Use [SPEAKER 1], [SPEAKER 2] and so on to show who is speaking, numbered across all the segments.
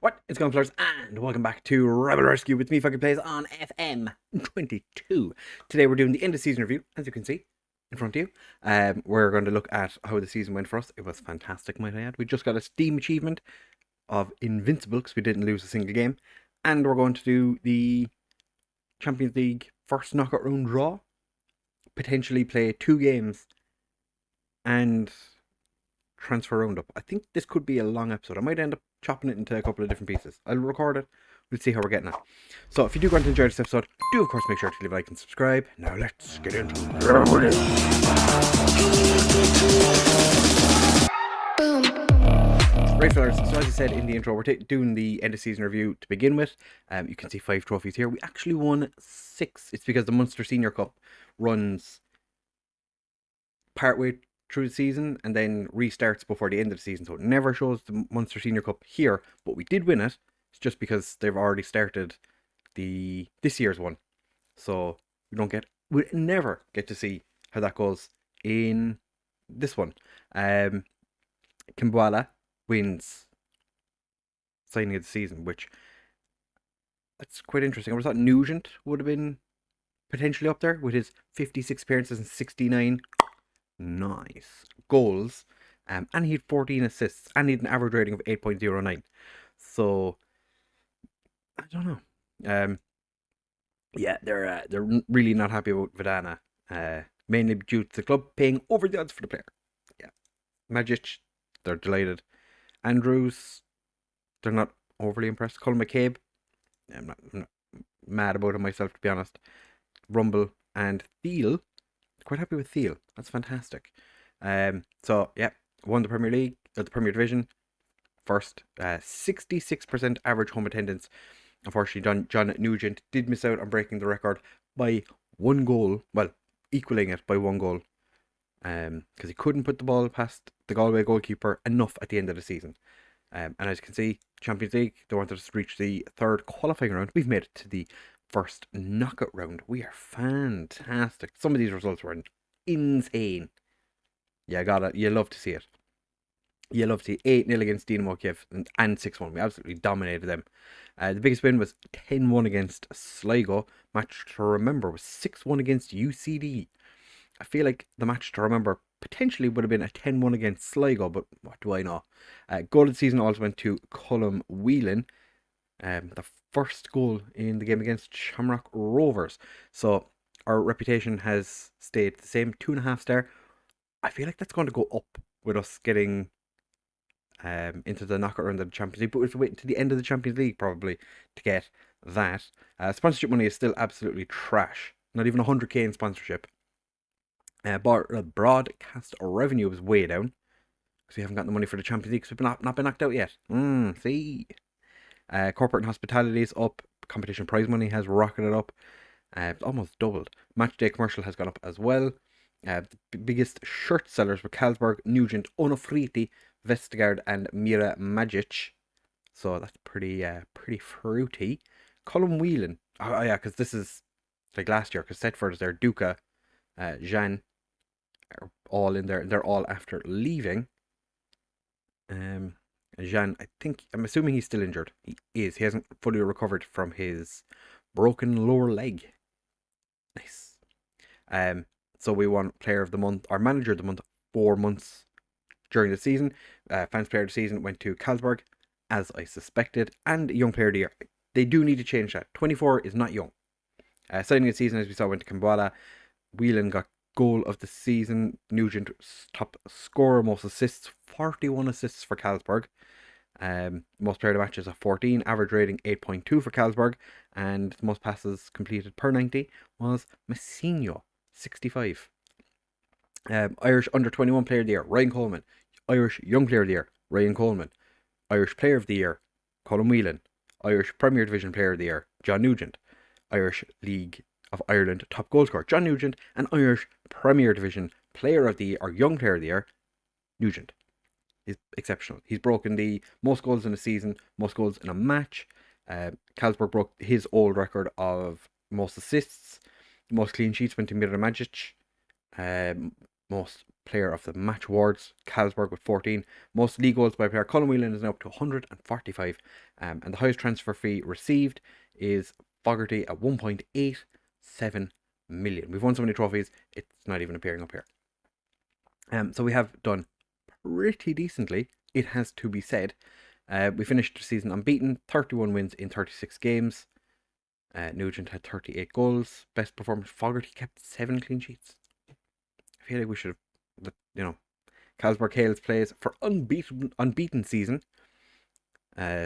[SPEAKER 1] What is going on, players? And welcome back to Rebel Rescue with me, FoggyPlays on FM22. Today we're doing the end of season review, as you can see in front of you. We're going to look at how the season went for us. It was fantastic, might I add. We just got a Steam achievement of Invincible because we didn't lose a single game. And we're going to do the Champions League first knockout round draw. Potentially play 2 games and transfer roundup. I think this could be a long episode. I might end up chopping it into a couple of different pieces. I'll record it. We'll see how we're getting at. So if you do want to enjoy this episode, do of course make sure to leave a like and subscribe. Now let's get into it. Right, fellas, so as I said in the intro, we're doing the end of season review to begin with. You can see 5 trophies here. We actually won 6. It's because the Munster Senior Cup runs partway through the season and then restarts before the end of the season, so it never shows the Munster Senior Cup here, but we did win it. It's just because they've already started this year's one, so we never get to see how that goes in this one. Kimbwala wins signing of the season, which that's quite interesting. I thought Nugent would have been potentially up there with his 56 appearances and 69 nice goals, and he had 14 assists, and he had an average rating of 8.09. So I don't know. Yeah, they're really not happy about Vidana, mainly due to the club paying over the odds for the player. Yeah, Magic, they're delighted. Andrews, they're not overly impressed. Colin McCabe, I'm not mad about him myself, to be honest. Rumble and Thiel, quite happy with Thiel. That's fantastic. So yeah, won the Premier League, or the Premier Division first. 66% average home attendance. Unfortunately, John Nugent did miss out on breaking the record by 1 goal. Well, equaling it by 1 goal. Because he couldn't put the ball past the Galway goalkeeper enough at the end of the season. And as you can see, Champions League, they wanted us to reach the 3rd qualifying round. We've made it to the first knockout round. We are fantastic. Some of these results were insane. Yeah, you love to see it. You love to see 8-0 against Dinamo Kiev and 6-1. We absolutely dominated them. The biggest win was 10-1 against Sligo. Match to remember was 6-1 against UCD. I feel like the match to remember potentially would have been a 10-1 against Sligo, but what do I know? Goal of the season also went to Colm Whelan. The first goal in the game against Shamrock Rovers. So our reputation has stayed the same, 2.5 star. I feel like that's going to go up with us getting into the knockout round of the Champions League, but we have to wait until the end of the Champions League probably to get that. Sponsorship money is still absolutely trash. Not even 100k in sponsorship. Broadcast revenue is way down because we haven't got the money for the Champions League because we've not been knocked out yet. See. Corporate and hospitality is up. Competition prize money has rocketed up. It's almost doubled. Matchday commercial has gone up as well. The biggest shirt sellers were Carlsberg, Nugent, Onofriti, Vestergaard, and Mira Magic. So that's pretty fruity. Colm Whelan. Oh yeah, because this is like last year. Because Setford is there. Duca, Jean are all in there. They're all after leaving. Jean, I'm assuming he's still injured. He is. He hasn't fully recovered from his broken lower leg. Nice. So we won Player of the Month, or Manager of the Month, 4 months during the season. Fans Player of the Season went to Carlsberg, as I suspected, and Young Player of the Year. They do need to change that. 24 is not young. Signing of the season, as we saw, went to Kimbwala. Whelan got Goal of the Season. Nugent top scorer, most assists, 41 assists for Carlsberg. Most player of the match is a 14, average rating 8.2 for Carlsberg, and the most passes completed per 90 was Messinho, 65. Irish Under 21 Player of the Year, Ryan Coleman. Irish Young Player of the Year, Ryan Coleman. Irish Player of the Year, Colm Whelan. Irish Premier Division Player of the Year, John Nugent. Irish League of Ireland top goal scorer, John Nugent. And Irish Premier Division Player of the Year, or Young Player of the Year, Nugent. He's exceptional. He's broken the most goals in a season, most goals in a match. Carlsberg broke his old record of most assists. Most clean sheets went to Mira Magic. Most Player of the Match awards, Carlsberg with 14. Most league goals by a player, Colin Whelan is now up to 145. And the highest transfer fee received is Fogarty at 1.87 million. We've won so many trophies, it's not even appearing up here. So we have done pretty decently, it has to be said. We finished the season unbeaten, 31 wins in 36 games. Nugent had 38 goals. Best performance, Fogarty kept 7 clean sheets. I feel like we should have, Carlsberg Hales plays for unbeaten season.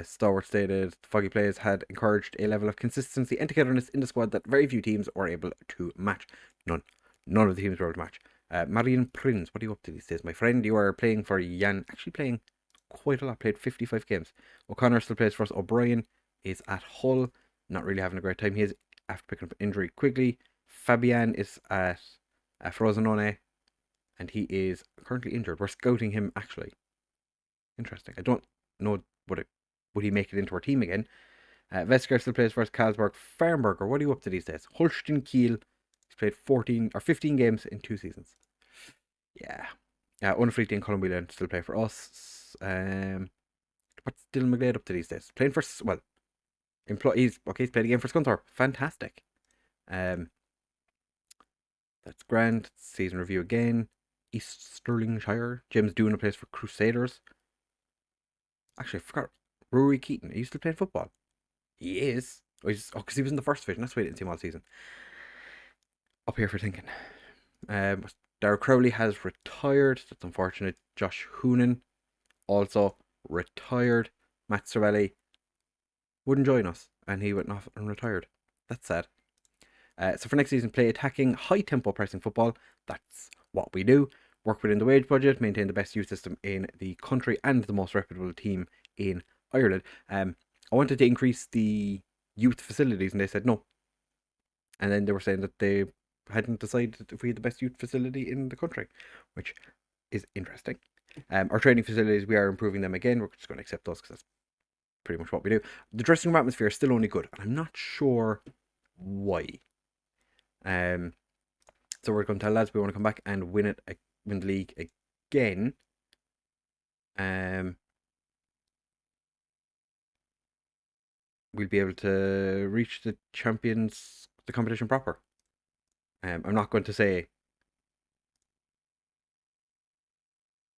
[SPEAKER 1] Stalwart stated FOGGYPlays had encouraged a level of consistency and togetherness in the squad that very few teams were able to match. None of the teams were able to match. Marian Prince, what are you up to these days, my friend? You are playing for Jan, actually playing quite a lot, played 55 games. O'Connor still plays for us. O'Brien is at Hull, not really having a great time. He is after picking up injury quickly. Fabian is at Frosinone, and he is currently injured. We're scouting him, actually. Interesting. I don't know would he make it into our team again. Vesker still plays for us. Carlsberg. Farnberger, what are you up to these days? Holstein Kiel. He's played 14 or 15 games in 2 seasons. Yeah. Unfleet and Colin Whelan still play for us. What's Dylan McGlade up to these days? Playing for, well, employees. Okay, he's played a game for Scunthorpe. Fantastic. That's grand. Season review again. East Stirlingshire. James Doonan plays for Crusaders. Actually, I forgot. Rory Keaton. Are you still playing football? He is. Oh, because he was in the first division. That's why I didn't see him all season. Up here for thinking. Darragh Crowley has retired. That's unfortunate. Josh Hoonan also retired. Matt Cervelli wouldn't join us, and he went off and retired. That's sad. So for next season, play attacking, high-tempo pressing football. That's what we do. Work within the wage budget, maintain the best youth system in the country, and the most reputable team in Ireland. I wanted to increase the youth facilities, and they said no. And then they were saying that they hadn't decided if we had the best youth facility in the country, which is interesting. Our training facilities, we are improving them again. We're just going to accept those because that's pretty much what we do. The dressing room atmosphere is still only good, and I'm not sure why. So we're going to tell lads we want to come back and win the league again. We'll be able to reach the competition proper. I'm not going to say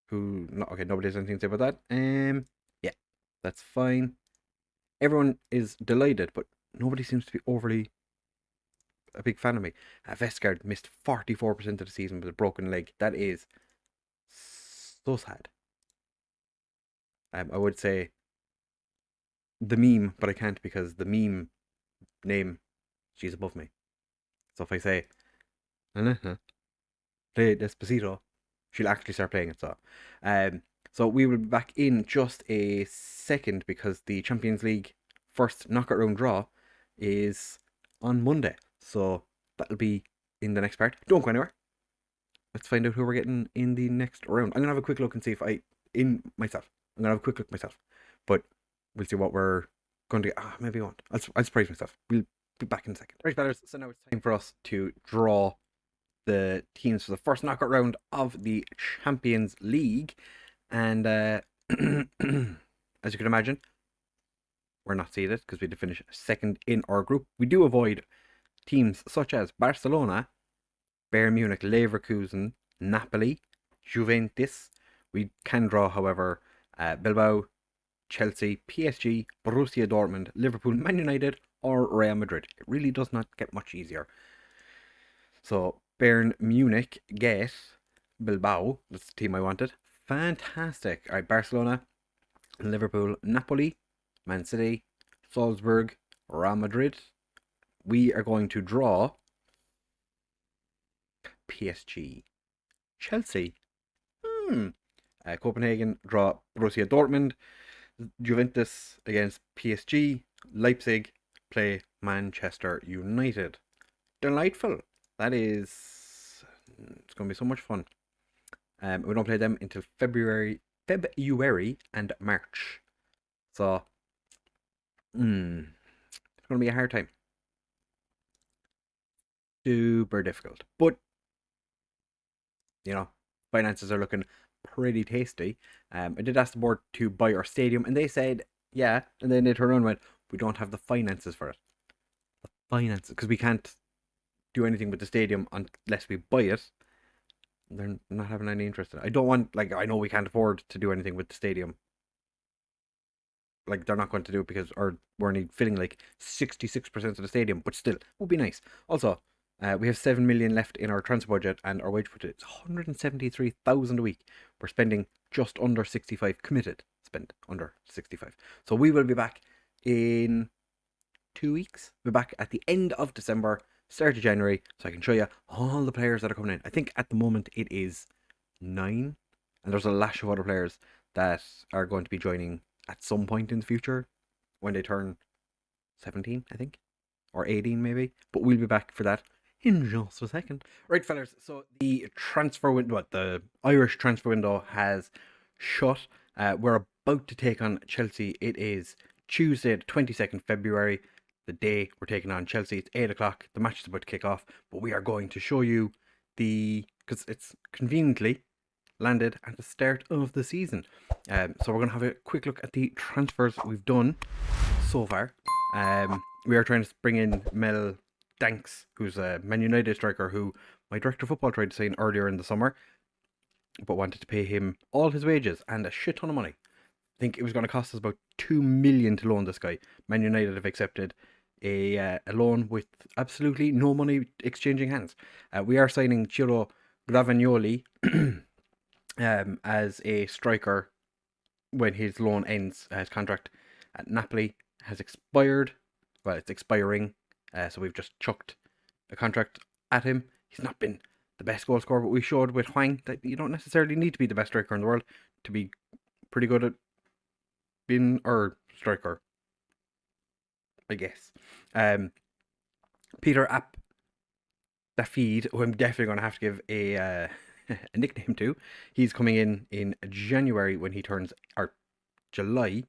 [SPEAKER 1] who. No, okay, nobody has anything to say about that. Yeah, that's fine. Everyone is delighted, but nobody seems to be overly a big fan of me. Vestgaard missed 44% of the season with a broken leg. That is so sad. I would say the meme, but I can't because the meme name, she's above me. So if I say, play Despacito, she'll actually start playing it. So we will be back in just a second because the Champions League first knockout round draw is on Monday. So that'll be in the next part. Don't go anywhere. Let's find out who we're getting in the next round. I'm going to have a quick look and see if I'm going to have a quick look myself. But we'll see what we're going to get. Maybe I won't. I'll surprise myself. We'll be back in a second. Right, fellas. So now it's time for us to draw the teams for the first knockout round of the Champions League. And as you can imagine, we're not seeded because we did finish second in our group. We do avoid teams such as Barcelona, Bayern Munich, Leverkusen, Napoli, Juventus. We can draw, however, Bilbao, Chelsea, PSG, Borussia Dortmund, Liverpool, Man United, or Real Madrid. It really does not get much easier. So Bayern Munich get Bilbao. That's the team I wanted. Fantastic. All right, Barcelona, Liverpool, Napoli, Man City, Salzburg, Real Madrid. We are going to draw PSG, Chelsea. Copenhagen draw Borussia Dortmund. Juventus against PSG. Leipzig play Manchester United. Delightful. That is, it's going to be so much fun. We don't play them until February and March. So, it's going to be a hard time. Super difficult. But, finances are looking pretty tasty. I did ask the board to buy our stadium, and they said yeah, and then they turned around and went, we don't have the finances for it. The finances, because we can't do anything with the stadium unless we buy it. They're not having any interest in it. I don't want, like, I know we can't afford to do anything with the stadium. Like, they're not going to do it because we're only filling like 66% of the stadium, but still, would be nice. Also, we have 7 million left in our transfer budget, and our wage budget is 173,000 a week. We're spending just under 65 committed. Spend under 65. So we will be back in 2 weeks. We're back at the end of December, start of January, so I can show you all the players that are coming in. I think at the moment it is 9, and there's a lash of other players that are going to be joining at some point in the future when they turn 17, I think, or 18 maybe. But we'll be back for that in just a second. Right, fellas, so the transfer window, the Irish transfer window has shut. We're about to take on Chelsea. It is Tuesday, the 22nd February, the day we're taking on Chelsea. It's 8 o'clock. The match is about to kick off, but we are going to show you because it's conveniently landed at the start of the season. So we're going to have a quick look at the transfers we've done so far. We are trying to bring in Mel Danks, who's a Man United striker who my director of football tried to sign earlier in the summer, but wanted to pay him all his wages and a shit ton of money. I think it was going to cost us about 2 million to loan this guy. Man United have accepted a loan with absolutely no money exchanging hands. We are signing Ciro Gravagnoli as a striker when his loan ends. His contract at Napoli has expired. Well, it's expiring. So we've just chucked a contract at him. He's not been the best goal scorer, but we showed with Hwang that you don't necessarily need to be the best striker in the world to be pretty good at being our striker, I guess. Peter Dafid, who I'm definitely going to have to give a a nickname to. He's coming in January when he turns, or July.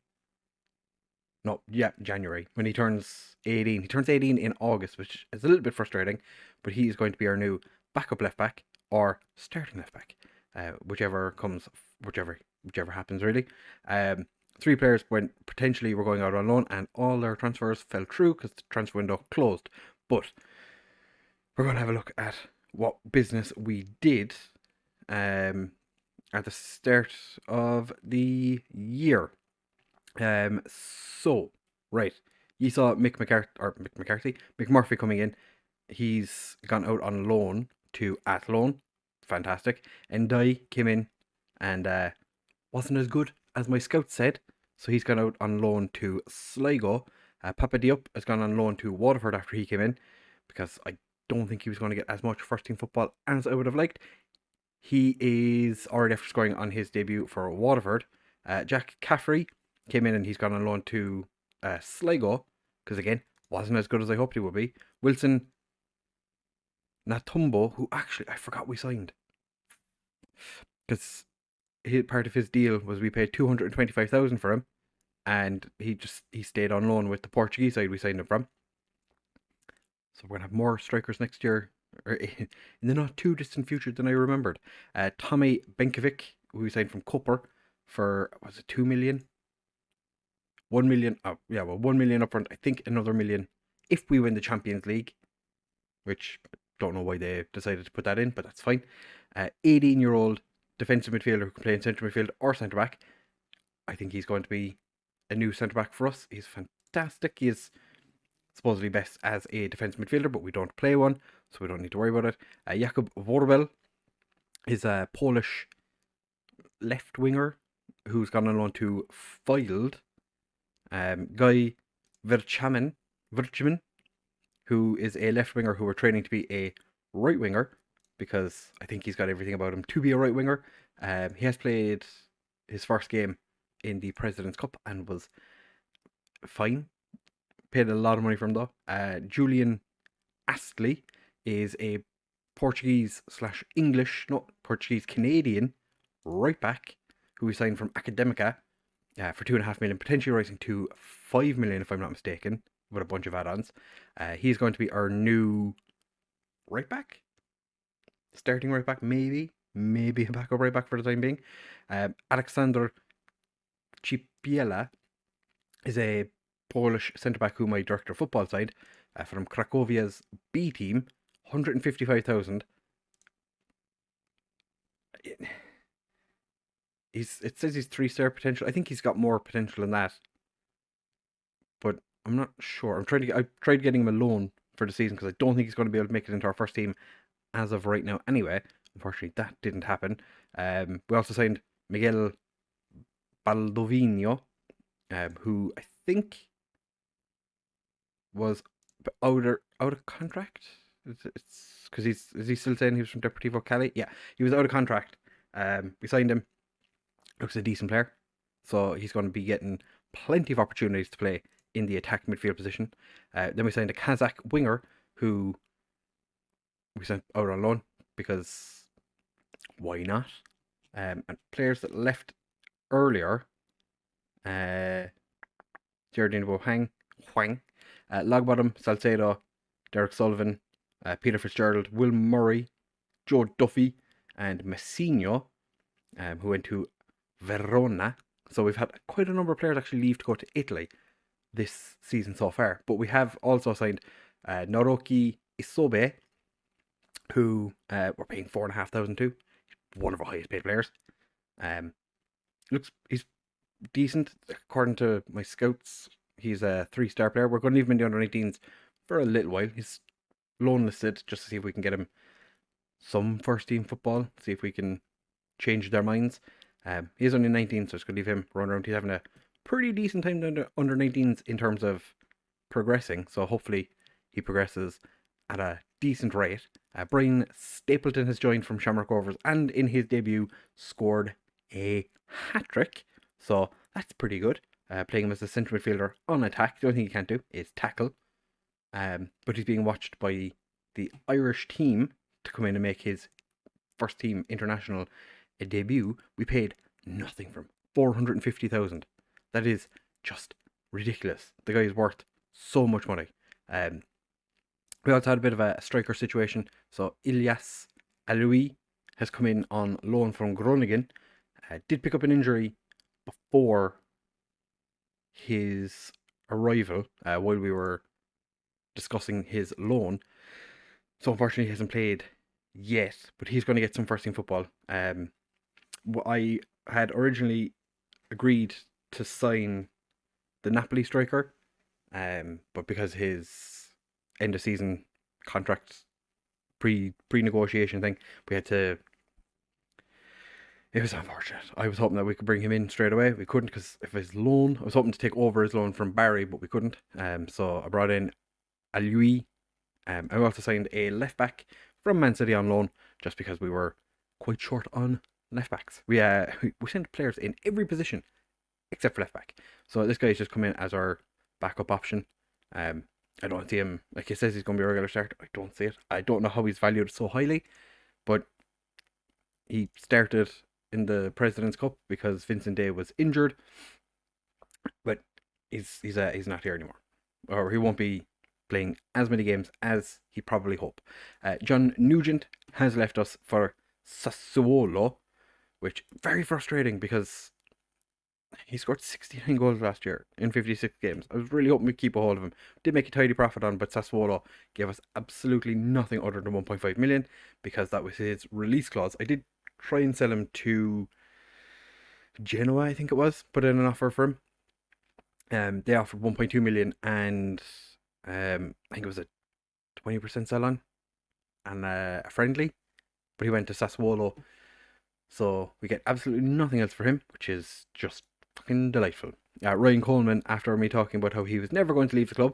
[SPEAKER 1] No, yeah, January when he turns 18. He turns 18 in August, which is a little bit frustrating, but he is going to be our new backup left back or starting left back, whichever happens really. 3 players when potentially were going out on loan, and all their transfers fell through because the transfer window closed. But we're going to have a look at what business we did at the start of the year. So, right, you saw Mick McMurphy coming in. He's gone out on loan to Athlone. Fantastic. Ndai came in and wasn't as good as my scout said, so he's gone out on loan to Sligo. Papa Diop has gone on loan to Waterford after he came in, because I don't think he was going to get as much first team football as I would have liked. He is already after scoring on his debut for Waterford. Jack Caffrey came in and he's gone on loan to Sligo, because again, wasn't as good as I hoped he would be. Wilson Natumbo, who actually I forgot we signed, because part of his deal was we paid 225,000 for him, and he stayed on loan with the Portuguese side we signed him from. So we're gonna have more strikers next year, or in the not too distant future than I remembered. Tommy Benkovic, who we signed from Cooper for, was it 2 million? 1 million. Oh yeah, well, 1 million upfront. I think another million if we win the Champions League, which I don't know why they decided to put that in, but that's fine. 18-year-old defensive midfielder who can play in centre midfield or centre back. I think he's going to be a new centre back for us. He's fantastic. He is supposedly best as a defensive midfielder, but we don't play one, so we don't need to worry about it. Jakub Vorbel is a Polish left winger who's gone on loan to Filed. Guy Verchamen, who is a left winger who we're training to be a right winger, because I think he's got everything about him to be a right winger. He has played his first game in the President's Cup and was fine. Paid a lot of money for him though. Julian Astley is a Portuguese Canadian right back who we signed from Academica for 2.5 million, potentially rising to 5 million if I'm not mistaken, with a bunch of add-ons. He's going to be our new right back, starting right back maybe. maybe a backup right back for the time being. Alexander Chipiela is a Polish centre back who my director of football side from Cracovia's B team, 155,000. It says he's 3-star potential. I think he's got more potential than that, but I'm not sure. I tried getting him a loan for the season because I don't think he's going to be able to make it into our first team as of right now. Anyway, unfortunately, that didn't happen. We also signed Miguel Baldovino, who I think was out of contract. It's because is he still saying he was from Deportivo Cali? Yeah, he was out of contract. We signed him. Looks a decent player, so he's going to be getting plenty of opportunities to play in the attack midfield position. Then we signed a Kazakh winger who we sent out on loan because why not? And players that left earlier, Gerardino Huang, Logbottom, Salcedo, Derek Sullivan, Peter Fitzgerald, Will Murray, Joe Duffy, and Messino, who went to Verona. So we've had quite a number of players actually leave to go to Italy this season so far. But we have also signed Naroki Isobe, who we're paying 4,500 to. One of our highest paid players. He's decent according to my scouts. He's a 3-star player. We're going to leave him in the under 19s for a little while. He's loan listed just to see if we can get him some first team football. See if we can change their minds. He's only 19, so it's going to leave him run around. He's having a pretty decent time under 19s in terms of progressing. So hopefully he progresses at a decent rate. Brian Stapleton has joined from Shamrock Rovers and in his debut scored a hat-trick. So that's pretty good. Playing him as a central midfielder on attack. The only thing he can't do is tackle. But he's being watched by the Irish team to come in and make his first team international debut. We paid nothing from 450,000. That is just ridiculous. The guy is worth so much money. We also had a bit of a striker situation. So Ilyas Aloui has come in on loan from Groningen. Did pick up an injury before his arrival while we were discussing his loan. So unfortunately he hasn't played yet, but he's going to get some first team football. I had originally agreed to sign the Napoli striker, but because his end of season contract pre-negotiation thing, we had to. It was unfortunate. I was hoping that we could bring him in straight away. We couldn't because of his loan. I was hoping to take over his loan from Barry, but we couldn't. So I brought in Alui. I also signed a left back from Man City on loan just because we were quite short on left backs. We sent players in every position except for left back. So this guy's just come in as our backup option. I don't see him, like he says he's going to be a regular starter. I don't see it. I don't know how he's valued so highly, but he started in the President's Cup because Vincent Day was injured, but he's not here anymore, or he won't be playing as many games as he probably hoped. John Nugent has left us for Sassuolo, which very frustrating because he scored 69 goals last year in 56 games. I was really hoping we'd keep a hold of him. Did make a tidy profit on, but Sassuolo gave us absolutely nothing other than 1.5 million because that was his release clause. I did try and sell him to Genoa, I think it was, put in an offer for him. They offered 1.2 million and I think it was a 20% sell on and a friendly, but he went to Sassuolo, so we get absolutely nothing else for him, which is just fucking delightful. Ryan Coleman, after me talking about how he was never going to leave the club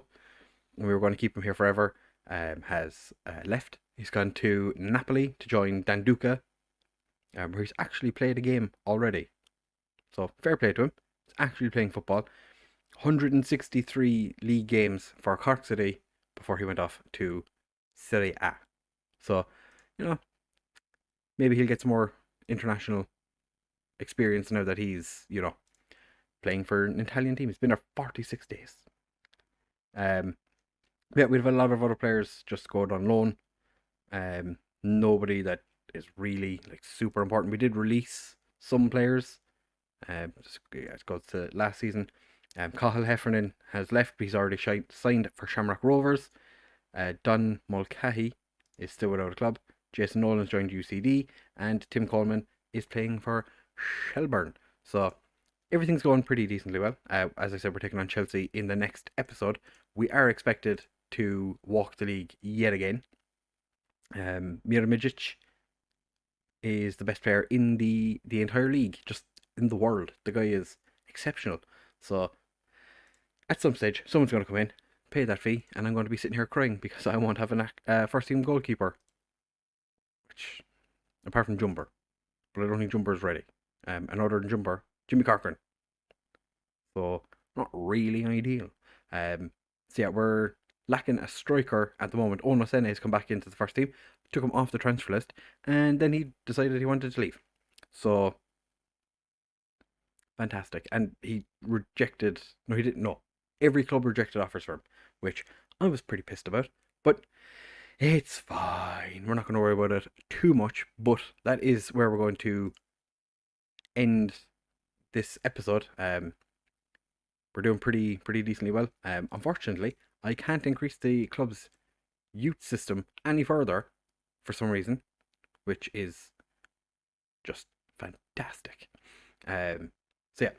[SPEAKER 1] and we were going to keep him here forever, has left. He's gone to Napoli to join Dan Duca, where he's actually played a game already. So fair play to him. He's actually playing football. 163 league games for Cork City before he went off to Serie A. So, maybe he'll get some more international experience now that he's, playing for an Italian team. He's been there 46 days. Yeah, we have a lot of other players just going on loan. Nobody that is really like super important. We did release some players. It goes to last season. Cahill Heffernan has left, but he's already signed for Shamrock Rovers. Don Mulcahy is still without a club. Jason Nolan's joined UCD, and Tim Coleman is playing for Shelburne. So everything's going pretty decently well. As I said, we're taking on Chelsea in the next episode. We are expected to walk the league yet again. Miramijic is the best player in the entire league, just in the world. The guy is exceptional. So at some stage, someone's going to come in, pay that fee, and I'm going to be sitting here crying because I won't have a first team goalkeeper. Which, apart from Jumper, but I don't think Jumper's ready. And other than Jumper, Jimmy Corcoran. So not really ideal. So yeah, we're lacking a striker at the moment. Ono Sene has come back into the first team, took him off the transfer list, and then he decided he wanted to leave. So fantastic. And he rejected. No, he didn't. No, every club rejected offers for him, which I was pretty pissed about. But it's fine. We're not going to worry about it too much. But that is where we're going to end this episode. We're doing pretty decently well. Unfortunately, I can't increase the club's youth system any further for some reason, which is just fantastic. So yeah,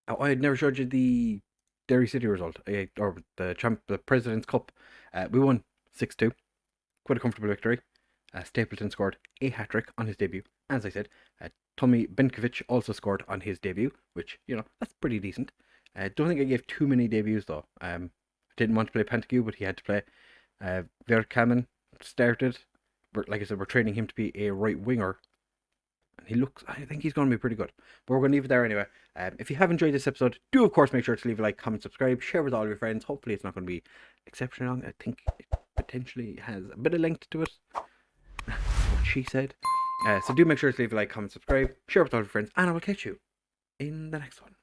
[SPEAKER 1] I had never showed you the Derry City result, or the President's Cup. We won 6-2, quite a comfortable victory. Stapleton scored a hat-trick on his debut. As I said, Tommy Benkovic also scored on his debut, which, that's pretty decent. Don't think I gave too many debuts though. Didn't want to play Pantague, but he had to play. Verkaman started. Like I said, we're training him to be a right winger. And I think he's going to be pretty good. But we're going to leave it there anyway. If you have enjoyed this episode, do of course make sure to leave a like, comment, subscribe, share with all your friends. Hopefully it's not going to be exceptionally long. I think it potentially has a bit of length to it. What she said. So do make sure to leave a like, comment, subscribe, share with all your friends, and I will catch you in the next one.